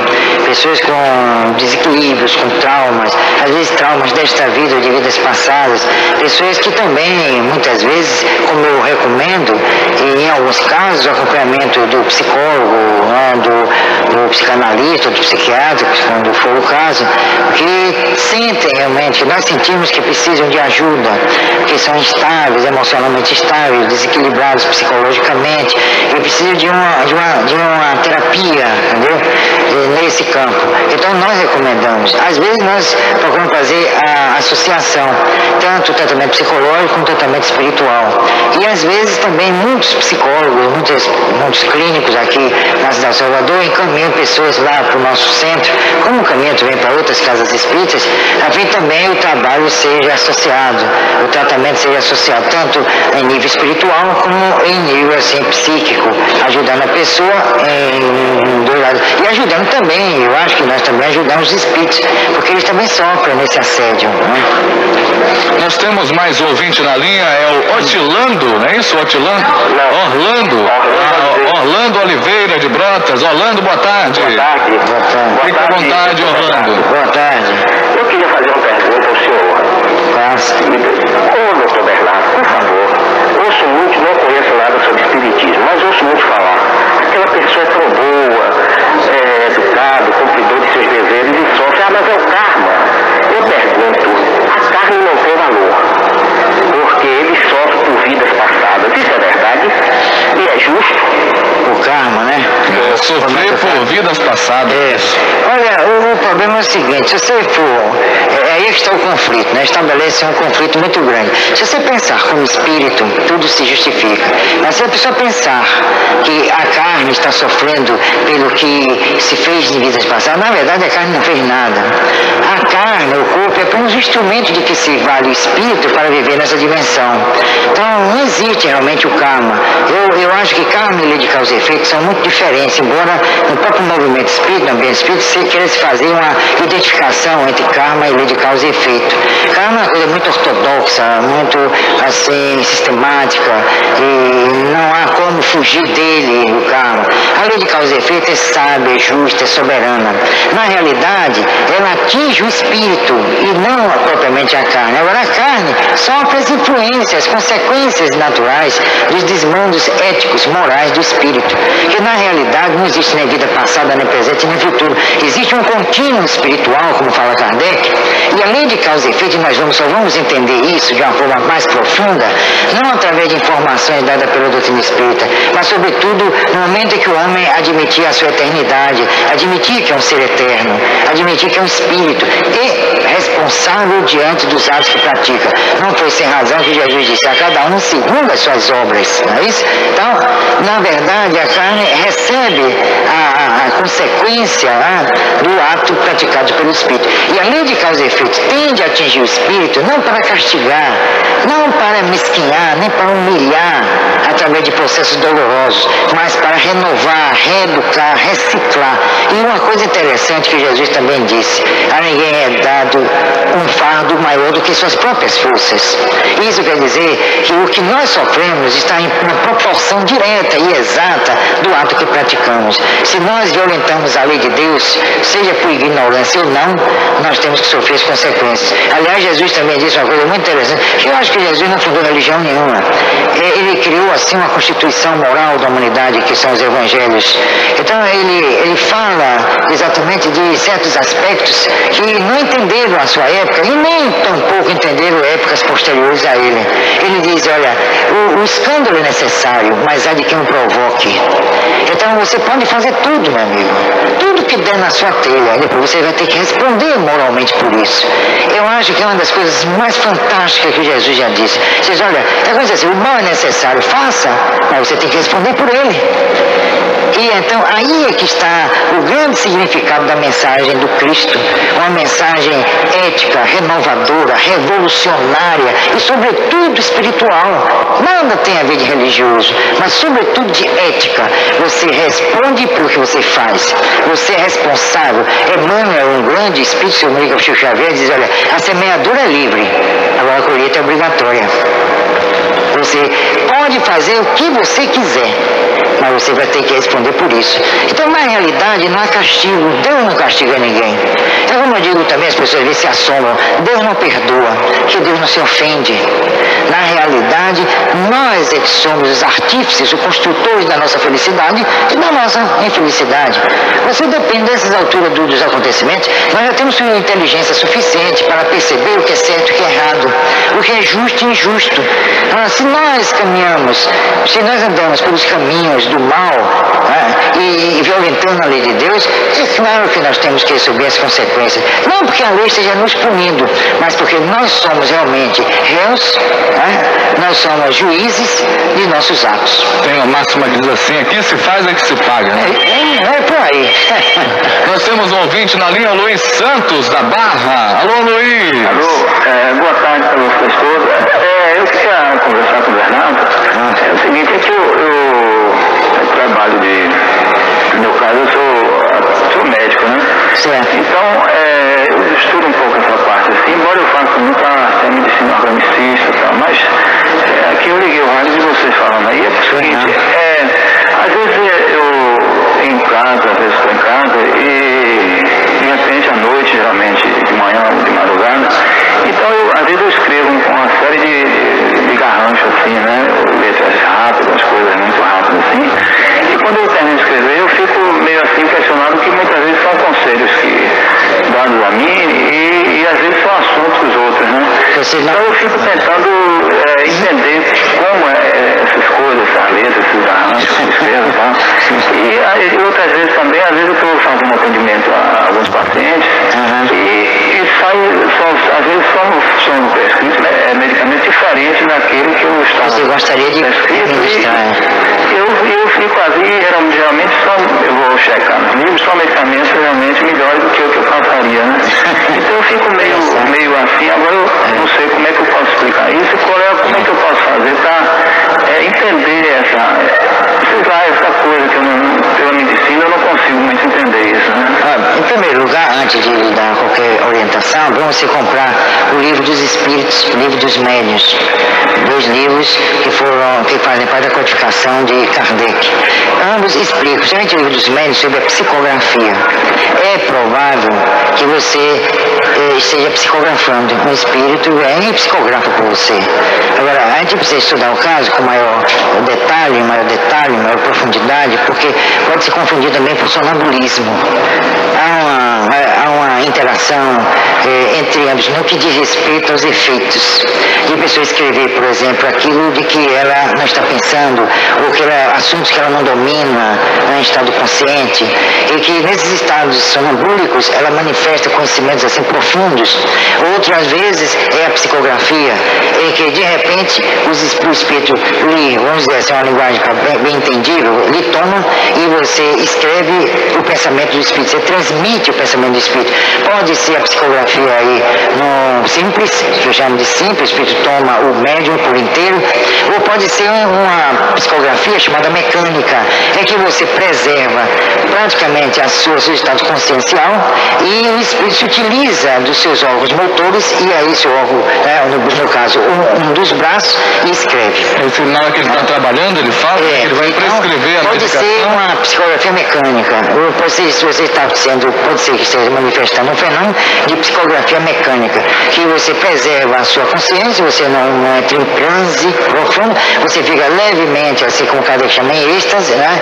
Pessoas com desequilíbrios, com traumas, às vezes traumas desta vida ou de vidas passadas. Pessoas que também, muitas vezes, como eu recomendo, e em alguns casos, o acompanhamento do psicólogo, né, do psicanalista, do psiquiatra, quando for o caso, que sentem realmente, nós sentimos que precisam de ajuda, que são instáveis, emocionalmente instáveis, desequilibrados psicologicamente, e precisam de uma terapia, entendeu? Nesse campo. Então nós recomendamos. Às vezes nós procuramos fazer a associação, tanto o tratamento psicológico como o tratamento espiritual. E às vezes também muitos psicólogos, muitos clínicos aqui na cidade de Salvador encaminham pessoas lá para o nosso centro, como o caminho também para outras casas espíritas, a fim também o trabalho seja associado, o tratamento seja associado tanto em nível espiritual como em nível assim, psíquico, ajudando a pessoa em dois lados. E ajudando também, eu acho que nós também ajudamos os espíritos, porque eles também sofrem nesse assédio. Né? Nós temos mais ouvinte na linha, é o Otilando, não é isso, Otilando? Orlando Oliveira de Brotas. Orlando, boa tarde. Boa tarde. Fique à vontade, Orlando. Boa tarde. Eu queria fazer uma pergunta ao senhor. Ô, doutor Bernardo, por favor, ouço muito, não conheço nada sobre espiritismo, mas ouço muito falar. Aquela pessoa é tão boa, educado, cumpridor de seus deveres e sofre. Mas é o karma. Eu pergunto, a carne não tem valor, porque ele sofre por vidas passadas. Isso é verdade? E é justo? O karma, né? Sofrer por vidas passadas. Olha, o problema é o seguinte, se você for, aí que está o conflito, né? Estabelece um conflito muito grande. Se você pensar como espírito, tudo se justifica. Mas se a pessoa pensar que a carne está sofrendo pelo que se fez em vidas passadas, na verdade a carne não fez nada. A carne, o corpo, é apenas um instrumento de que se vale o espírito para viver nessa dimensão. Então não existe realmente o karma. Eu acho que karma e lei de causa e efeito são muito diferentes, embora no próprio movimento espírita, no ambiente espírita, você queira se fazer uma identificação entre karma e lei de causa e efeito. Karma é uma coisa muito ortodoxa, muito assim, sistemática, e não há como fugir dele, o karma. A lei de causa e efeito é sábia, é justa, é soberana. Na realidade, ela atinge o espírito e não propriamente a carne. Agora, a carne sofre as influências, as consequências naturais dos desmandos éticos, morais do espírito, que na realidade não existe nem vida passada, nem presente, nem futuro. Existe um contínuo espiritual, como fala Kardec, e a lei de causa e efeito, nós só vamos entender isso de uma forma mais profunda, não através de informações dadas pela doutrina espírita, mas sobretudo no momento em que o homem admitir a sua eternidade, admitir que é um ser eterno, admitir que é um espírito e responsável diante dos atos que pratica. Não foi sem razão que Jesus disse a cada um segundo as suas obras, não é isso? Então, na verdade, a carne recebe a consequência do ato praticado pelo espírito. E a lei de causa e efeito tende a atingir o espírito não para castigar, não para mesquinhar, nem para humilhar através de processos dolorosos, mas para renovar, reeducar, reciclar. E uma coisa interessante que Jesus também disse: a ninguém é dado um fardo maior maior do que suas próprias forças. Isso quer dizer que o que nós sofremos está em uma proporção direta e exata do ato que praticamos. Se nós violentamos a lei de Deus, seja por ignorância ou não, nós temos que sofrer as consequências. Aliás, Jesus também disse uma coisa muito interessante, que eu acho que Jesus não fundou religião nenhuma. Ele criou assim uma constituição moral da humanidade, que são os evangelhos. Então ele fala exatamente de certos aspectos que não entenderam a sua época e nem tampouco entenderam épocas posteriores a ele. Ele diz, olha, o escândalo é necessário, mas há de quem o provoque. Então você pode fazer tudo, meu amigo, tudo que der na sua telha, depois você vai ter que responder moralmente por isso. Eu acho que é uma das coisas mais fantásticas que Jesus já disse. Vocês olha, é coisa assim, o mal é necessário, faça, mas você tem que responder por ele. E então aí é que está o grande significado da mensagem do Cristo, uma mensagem ética, renovadora, revolucionária e sobretudo espiritual. Nada tem a ver de religioso, mas sobretudo de ética. Você responde pelo que você faz, você é responsável. Emmanuel, um grande espírito seu Chico Xavier, diz, olha, a semeadura é livre, agora a colheita é obrigatória. Você pode fazer o que você quiser, mas você vai ter que responder por isso. Então, na realidade, não há castigo. Deus não castiga ninguém. Então, como eu digo também, as pessoas às vezes se assombram. Deus não perdoa, que Deus não se ofende. Na realidade, nós é que somos os artífices, os construtores da nossa felicidade e da nossa infelicidade. Você depende dessas alturas dos acontecimentos. Nós já temos inteligência suficiente para perceber o que é certo e o que é errado, o que é justo e injusto. Se nós caminhamos, se nós andamos pelos caminhos do mal, e violentando a lei de Deus, é claro que nós temos que receber as consequências. Não porque a lei esteja nos punindo, mas porque nós somos realmente réus, nós somos juízes de nossos atos. Tem uma máxima que diz assim, aqui se faz é que se paga, né? É por aí. Nós temos um ouvinte na linha, Luiz Santos, da Barra. Alô, Luiz! Alô, boa tarde para vocês todos. Eu queria conversar com o Bernardo. É o seguinte, é que eu trabalho no meu caso, eu sou médico, né? Certo. Então, eu estudo um pouco essa parte, assim, embora eu faça muita medicina organicista e tal, mas aqui eu liguei o rádio de vocês falando aí, é o seguinte, às vezes eu em casa, às vezes estou em casa e de repente à noite, geralmente de manhã ou de madrugada, então às vezes eu escrevo uma série de garranchos assim, né, letras rápidas, coisas muito rápidas assim, e quando eu termino de escrever eu fico meio assim questionado que muitas vezes são conselhos dados a mim e às vezes são assuntos dos outros, né? Então eu fico tentando entender como essas coisas, essas letras, esses garranchos que escrevo, tá? E outras vezes também, às vezes eu estou fazendo atendimento a alguns pacientes e sai, às vezes são prescritos medicamentos diferentes daquele que eu estava. Você gostaria de ministrar? Eu fico ali, geralmente eu vou checar nos livros, são medicamentos realmente melhores do que o que eu passaria, né? Então eu fico meio assim, agora eu não sei como é que eu posso explicar isso, como é que eu posso fazer para entender essa coisa que pela medicina eu não consigo muito entender isso, né? Em primeiro lugar, antes de lhe dar qualquer orientação, vamos você comprar o Livro dos Espíritos, o Livro dos Médiuns, 2 livros que fazem parte da codificação de Kardec. Ambos explicam, principalmente o Livro dos Médiuns, sobre a psicografia. É provável que você esteja psicografando um espírito e psicografa por você. Agora, antes de você estudar o caso com maior detalhe, maior profundidade, porque pode se confundir também por sonambulismo. Há uma interação entre ambos no que diz respeito aos efeitos. De pessoa escrever, por exemplo, aquilo de que ela não está pensando, ou assuntos que ela não domina em estado consciente, e que nesses estados sonambúlicos ela manifesta conhecimentos assim profundos. Outras vezes é a psicografia, em que de repente o espírito lhe, vamos dizer assim, uma linguagem bem entendível, lhe toma e você escreve o pensamento do espírito, você transmite o pensamento do espírito. Pode ser a psicografia aí no simples, que eu chamo de simples, o espírito toma o médium por inteiro, ou pode ser uma psicografia chamada mecânica, é que você preserva praticamente seu estado consciencial e o espírito se utiliza dos seus órgãos motores e aí seu órgão, no caso, um dos braços, e escreve. Na hora que ele está trabalhando, ele fala que ele vai prescrever a pode medicação? Pode ser uma psicografia mecânica, ou pode ser, se você está pode ser que esteja manifestando um fenômeno de psicografia mecânica, que você preserva a sua consciência, você não entra em transe profundo, você fica levemente, assim como o Kardec chama, em êxtase, né?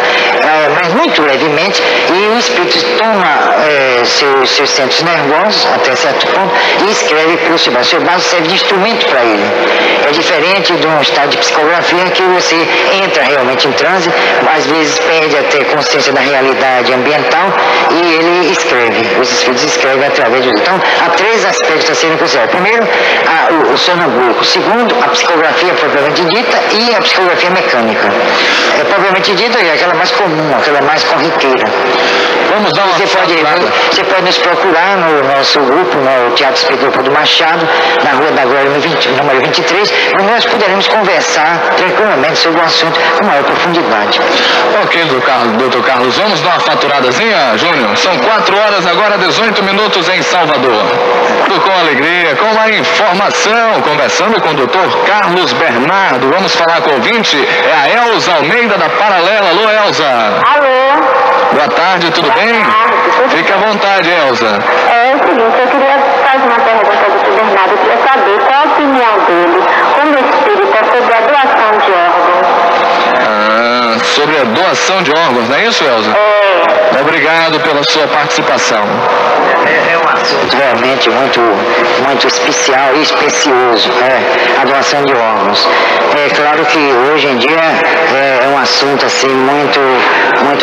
Mas muito levemente, e o espírito toma seus centros nervosos até certo ponto e escreve pelo seu braço. O seu braço serve de instrumento para ele. É diferente de um estado de psicografia que você entra realmente em transe, às vezes perde até consciência da realidade ambiental e ele escreve. Os espíritos escrevem através do... Então, há três aspectos a serem considerados. Primeiro, o sonambúlico. Segundo, a psicografia propriamente dita e a psicografia mecânica. Propriamente dita é aquela mais comum, aquela mais corriqueira. Vamos dar uma Você pode nos procurar no nosso grupo, no Teatro Espírita do Machado, na Rua da Glória, número 23, onde nós poderemos conversar tranquilamente sobre o assunto com maior profundidade. Ok, doutor Carlos, vamos dar uma faturadazinha, Júnior? São 4 horas agora, 18 minutos em Salvador. Tudo com alegria, com a informação, conversando com o doutor Carlos Bernardo. Vamos falar com o ouvinte, é a Elza Almeida da Paralela. Alô, Elza. Alô. Boa tarde, tudo bem? Fique à vontade, Elza. É o seguinte, eu queria fazer uma pergunta ao doutor Bernardo. Eu queria saber qual a opinião dele como espírita sobre a doação de órgãos. Sobre a doação de órgãos, não é isso, Elza? Obrigado pela sua participação. É um assunto realmente muito especial e especioso, a doação de órgãos. É claro que hoje em dia é um assunto assim muito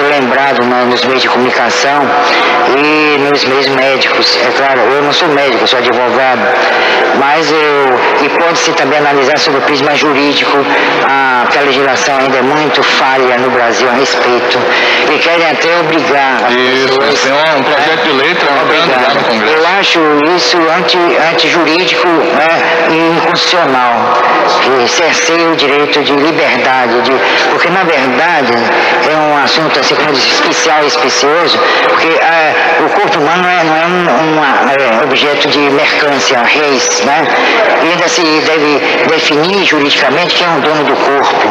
lembrado nos meios de comunicação e nos meios médicos. É claro, eu não sou médico, eu sou advogado, mas e pode-se também analisar sobre o prisma jurídico, que a legislação ainda é muito falha no Brasil a respeito, e querem até obrigar as pessoas... Isso, tem um projeto de lei trabalhando lá no Congresso. Eu acho isso antijurídico e inconstitucional, que cerceia o direito de liberdade, porque na verdade é um assunto assim como eu disse, especial e especioso, porque o corpo humano não é um objeto de mercância, reis, né? E ainda se deve definir juridicamente quem é o dono do corpo,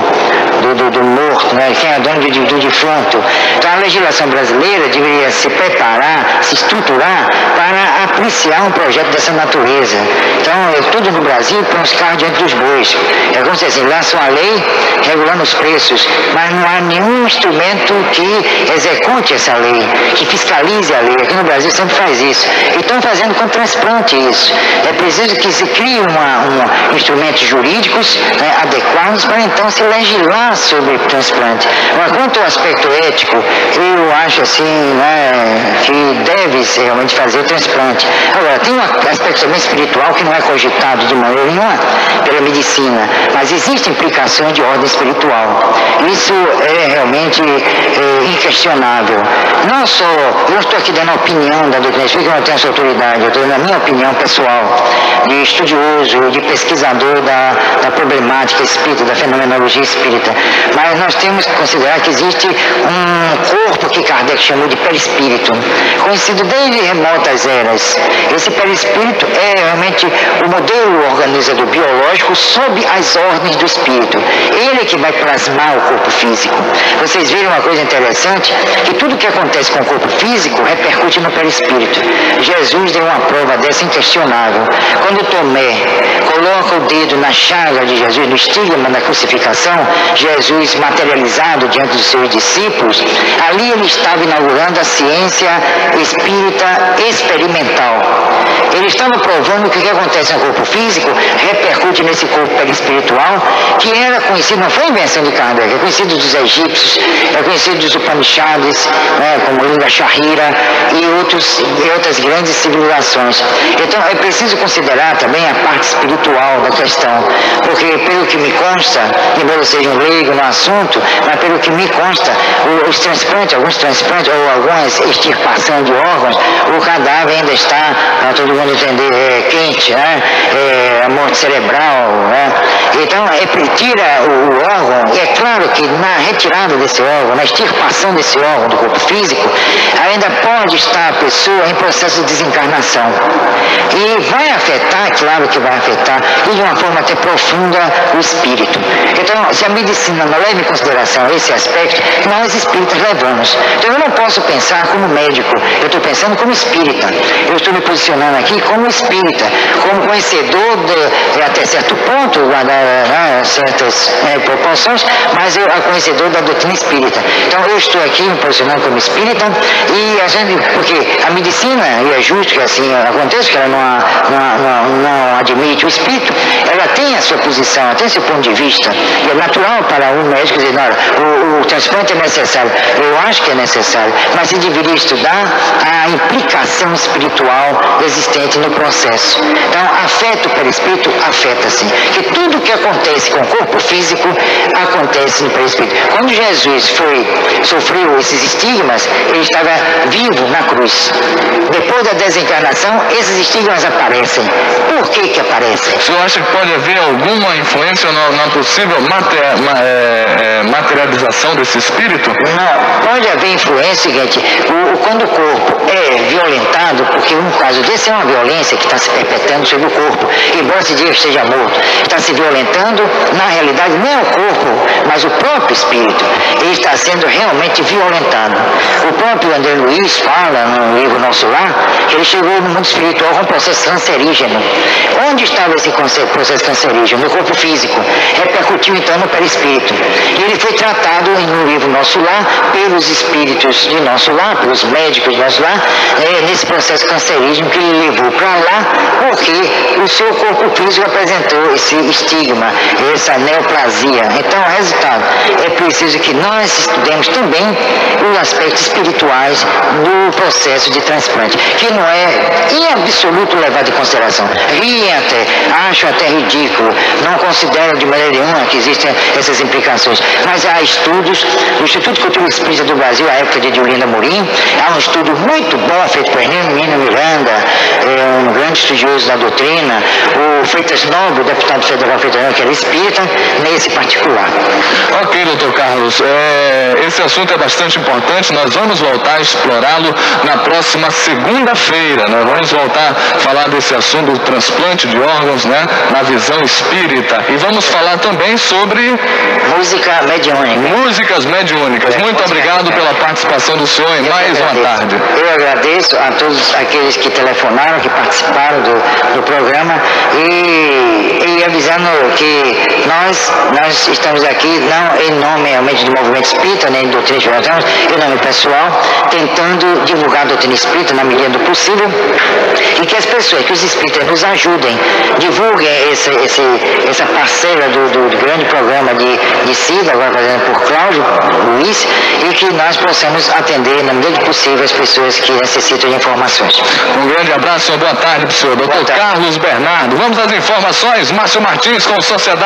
do morto, né? Quem é o dono do defunto. Então a legislação brasileira deveria se preparar, se estruturar para apreciar um projeto dessa natureza. Então, tudo no Brasil põe os carros diante dos bois. É como se assim, lança uma lei regulando os preços, mas não há nenhum instrumento que execute essa lei, que fiscalize a lei. Aqui no Brasil sempre faz isso. E estão fazendo com transplante isso. É preciso que se crie instrumentos jurídicos adequados para então se legislar sobre transplante. Mas quanto ao aspecto ético, eu acho assim, que deve-se realmente fazer o transplante. Agora, tem um aspecto também espiritual que não é cogitado de maneira nenhuma pela medicina, mas existe implicação de ordem espiritual. Isso é realmente inquestionável. Não só, eu não estou aqui dando a opinião da doutrina espírita, eu não tenho essa autoridade, eu estou dando a minha opinião pessoal, de estudioso, de pesquisador da problemática espírita, da fenomenologia espírita. Mas nós temos que considerar que existe um corpo que Kardec chamou de perispírito, conhecido desde remotas eras. Esse perispírito é realmente o modelo organizador biológico sob as ordens do espírito. Ele é que vai plasmar o corpo físico. Vocês viram uma coisa interessante, que tudo que acontece com o corpo físico repercute no perispírito. Jesus deu uma prova dessa inquestionável. Quando Tomé coloca o dedo na chaga de Jesus, no estigma da crucificação, Jesus materializado diante dos seus discípulos, ali ele estava inaugurando a ciência espírita experimental. Ele estava provando que o que acontece no corpo físico repercute nesse corpo perispiritual, que era conhecido, não foi invenção de Kardec, é conhecido dos egípcios, é conhecido dos Upanishads, como Linga Shahira e outras grandes civilizações. Então é preciso considerar também a parte espiritual espiritual da questão, porque pelo que me consta, embora eu seja um leigo no assunto, mas pelo que me consta, os transplantes, alguns transplantes ou algumas extirpações de órgãos, o cadáver ainda está, para todo mundo entender, quente, né? A morte cerebral, né? Então, tira o órgão, e é claro que na retirada desse órgão, na extirpação desse órgão do corpo físico, ainda pode estar a pessoa em processo de desencarnação. E vai afetar, claro que vai afetar, e de uma forma até profunda, o espírito. Então, se a medicina não leva em consideração esse aspecto, nós espíritas levamos. Então, eu não posso pensar como médico, eu estou pensando como espírita. Eu estou me posicionando aqui como espírita, como conhecedor até certo ponto, guardar certas proporções, mas eu conhecedor da doutrina espírita. Então, eu estou aqui me posicionando como espírita, e a gente, porque a medicina, e é justo que assim aconteça, que ela não admite o espírito, ela tem a sua posição, ela tem seu ponto de vista, e é natural para um médico dizer, não, o transplante é necessário. Eu acho que é necessário, mas se deveria estudar a implicação espiritual existente no processo. Então, afeto pelo espírito, afeta-se. Que tudo que acontece com o corpo físico, acontece no perispírito. Quando Jesus sofreu esses estigmas, ele estava vivo na cruz. Depois da desencarnação, esses estigmas aparecem. Por que aparecem? O senhor acha que pode haver alguma influência na possível materialização desse espírito? Não, pode haver influência, seguinte, quando o corpo é violentado, porque um caso desse é uma violência que está se perpetrando sobre o corpo, embora se diga que esteja morto, está se violentando, na realidade não é o corpo, mas o próprio espírito, ele está sendo realmente violentado. O próprio André Luiz fala no livro Nosso Lar, que ele chegou no mundo espiritual com um processo cancerígeno. Onde estava esse processo cancerígeno? No corpo físico. Repercutiu então no perispírito. E ele foi tratado no livro Nosso Lar pelos espíritos de Nosso Lar, pelos médicos de Nosso Lar, nesse processo cancerígeno que ele levou para lá, porque o seu corpo físico apresentou esse estigma, essa neoplasia. Então, resultado, é preciso que nós estudemos também os aspectos espirituais do processo de transplante, que não é em absoluto levado em consideração. Riem até, acham até ridículo, não consideram de maneira nenhuma que existem essas implicações. Mas há estudos, o Instituto Cultura Espírita do Brasil, à época de Diolinda Morim, há um estudo muito bom feito por Nino Miranda, um grande estudioso da doutrina, o Freitas Nobre, o deputado federal Freitas Nobre, que era espírita, nesse particular. Ok, doutor Carlos, esse assunto é bastante importante, nós vamos voltar a explorá-lo na próxima segunda-feira, nós vamos voltar a falar desse assunto do transplante de órgãos, né, na visão espírita, e vamos falar também sobre música mediúnica. Músicas mediúnicas. Muito obrigado pela participação do senhor em mais uma tarde. Eu agradeço a todos aqueles que telefonaram, que participaram do programa, e avisando que nós estamos aqui não em nome realmente do movimento espírita, nem do doutrina espírita, em nome pessoal, tentando divulgar a doutrina espírita na medida do possível, e que as pessoas, que os espíritas nos ajudem, divulguem essa parcela do grande programa de Cida, agora fazendo por Cláudio Luiz, e que nós possamos atender na medida do possível as pessoas que necessitam de informações. Um grande abraço, boa tarde para o senhor, doutor Carlos Bernardo. Vamos às informações, Márcio Martins com Sociedade.